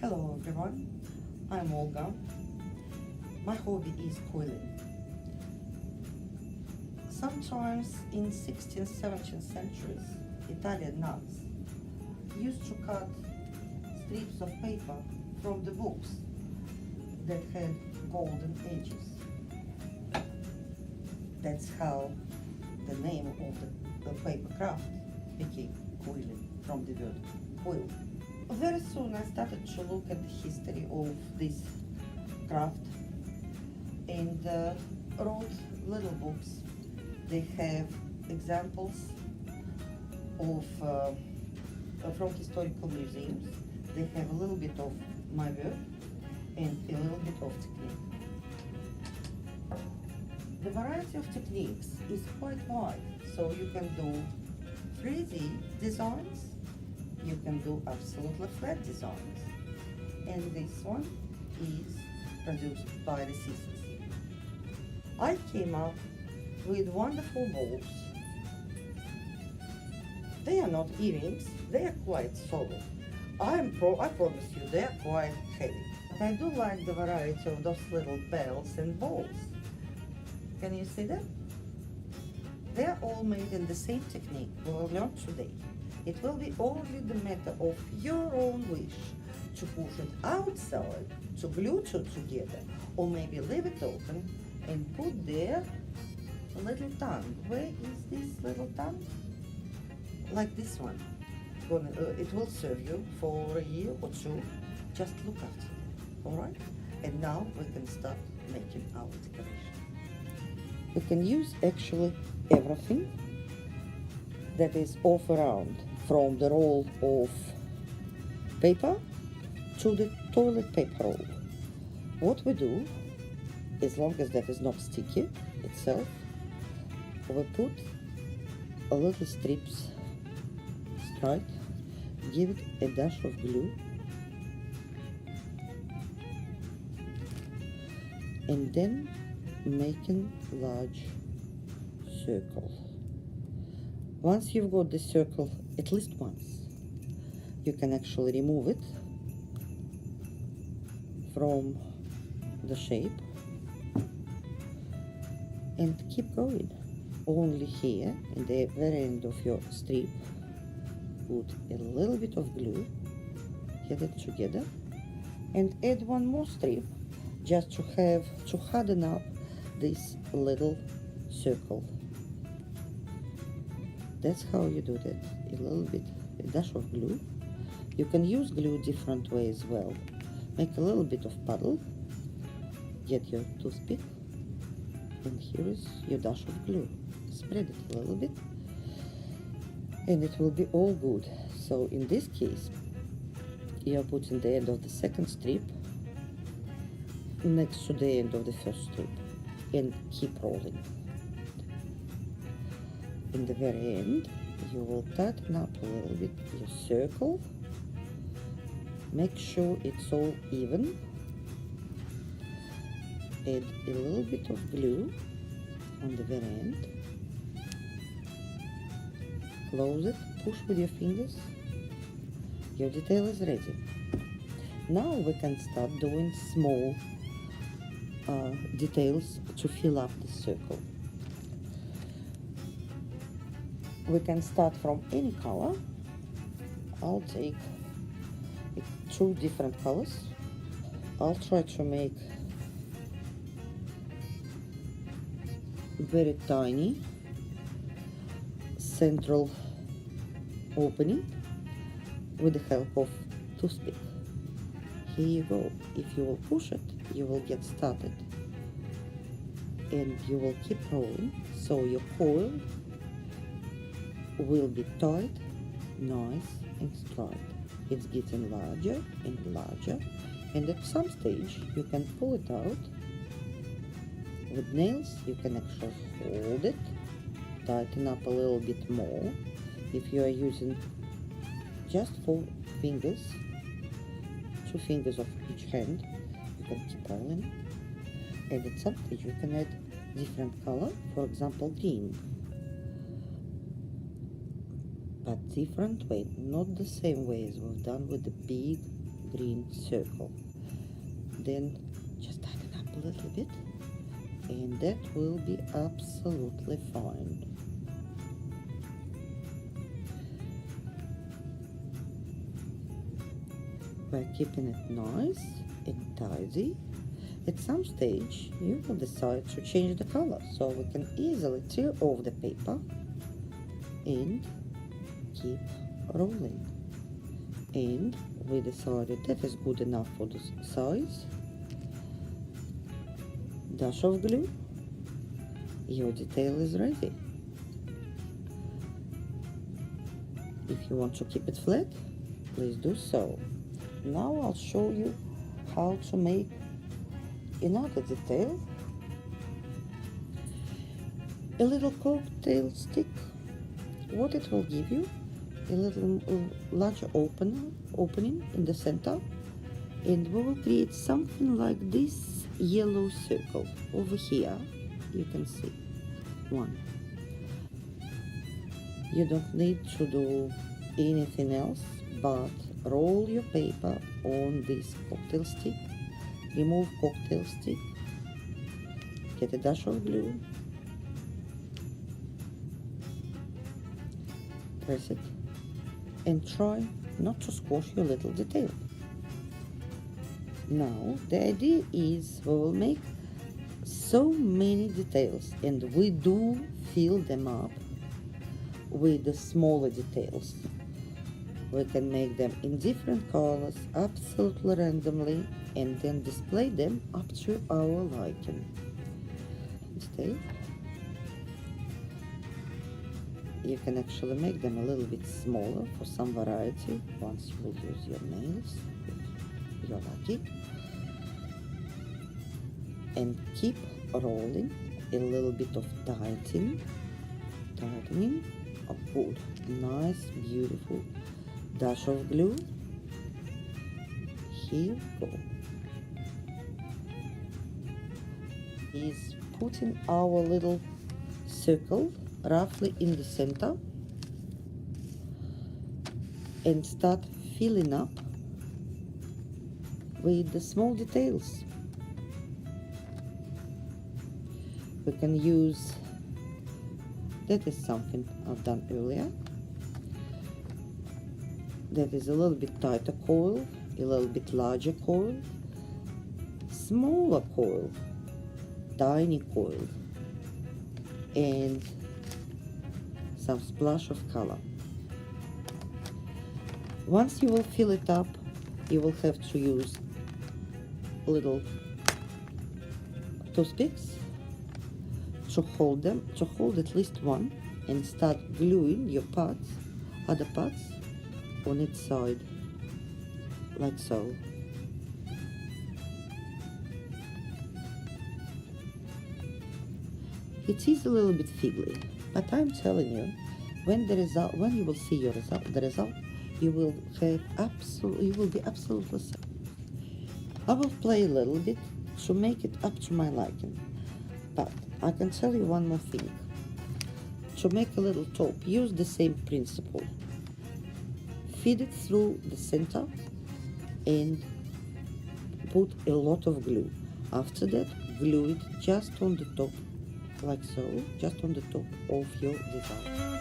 Hello everyone, I'm Olga. My hobby is quilling. Sometimes in 16th, 17th centuries, Italian nuns used to cut strips of paper from the books that had golden edges. That's how the name of the paper craft became quilling, from the word quill. Very soon I started to look at the history of this craft and wrote little books. They have examples of from historical museums. They have a little bit of my work and a little bit of technique. The variety of techniques is quite wide, so you can do 3D designs, you can do absolutely flat designs, and this one is produced by the scissors. I came up with wonderful balls. They are not earrings, they are quite solid. I promise you, they are quite heavy. But I do like the variety of those little bells and balls. Can you see them? They are all made in the same technique we will learn today. It will be only the matter of your own wish to push it outside, to glue it together, or maybe leave it open and put there a little tongue. Where is this little tongue? Like this one. It will serve you for a year or two. Just look after it, all right? And now we can start making our decoration. We can use actually everything that is off around, from the roll of paper to the toilet paper roll. What we do, as long as that is not sticky itself, we put a little strips straight, give it a dash of glue, and then making large circle. Once you've got the circle at least once, you can actually remove it from the shape and keep going. Only here, in the very end of your strip, put a little bit of glue, get it together, and add one more strip just to harden up this little circle. That's how you do that. A little bit, a dash of glue. You can use glue different way as well. Make a little bit of puddle, get your toothpick, and here is your dash of glue. Spread it a little bit, and it will be all good. So in this case, you are putting the end of the second strip next to the end of the first strip, and keep rolling. In the very end, you will tighten up a little bit your circle. Make sure it's all even. Add a little bit of glue on the very end. Close it, push with your fingers. Your detail is ready. Now we can start doing small details to fill up the circle. We can start from any color. I'll take two different colors. I'll try to make very tiny central opening with the help of toothpick. Here you go. If you will push it, you will get started, and you will keep rolling, so your coil will be tight, nice and straight. It's getting larger and larger, and at some stage you can pull it out. With nails you can actually hold it, tighten up a little bit more. If you are using just 4 fingers, 2 fingers of each hand, you can keep rolling, and at some stage you can add different color, for example green, but different way, not the same way as we've done with the big green circle. Then just tighten up a little bit, and that will be absolutely fine. By keeping it nice and tidy, at some stage you will decide to change the color, so we can easily tear off the paper and keep rolling. And we decided that is good enough for this size. Dash of glue, your detail is ready. If you want to keep it flat, please do so. Now I'll show you how to make another detail. A little cocktail stick. What it will give you, a little larger opening in the center, and we will create something like this yellow circle. Over here you can see one. You don't need to do anything else but roll your paper on this cocktail stick, remove cocktail stick, get a dash of glue, press it, and try not to squash your little detail. Now the idea is we will make so many details, and we do fill them up with the smaller details. We can make them in different colors absolutely randomly and then display them up to our liking. Detail. You can actually make them a little bit smaller for some variety once you will use your nails, if you're lucky. And keep rolling, a little bit of tightening. Oh, good, nice, beautiful. Dash of glue. Here we go. Is putting our little circle roughly in the center and start filling up with the small details. We can use, that is something I've done earlier. That is a little bit tighter coil, a little bit larger coil, smaller coil, tiny coil, and some splash of color. Once you will fill it up, you will have to use little toothpicks to hold them, to hold at least one, and start gluing your parts, other parts, on its side, like so. It is a little bit fiddly, but I'm telling you, when you will see the result, you will be absolutely safe. I will play a little bit to make it up to my liking, but I can tell you one more thing. To make a little top, use the same principle. Feed it through the center and put a lot of glue. After that, glue it just on the top, like so, just on the top of your design.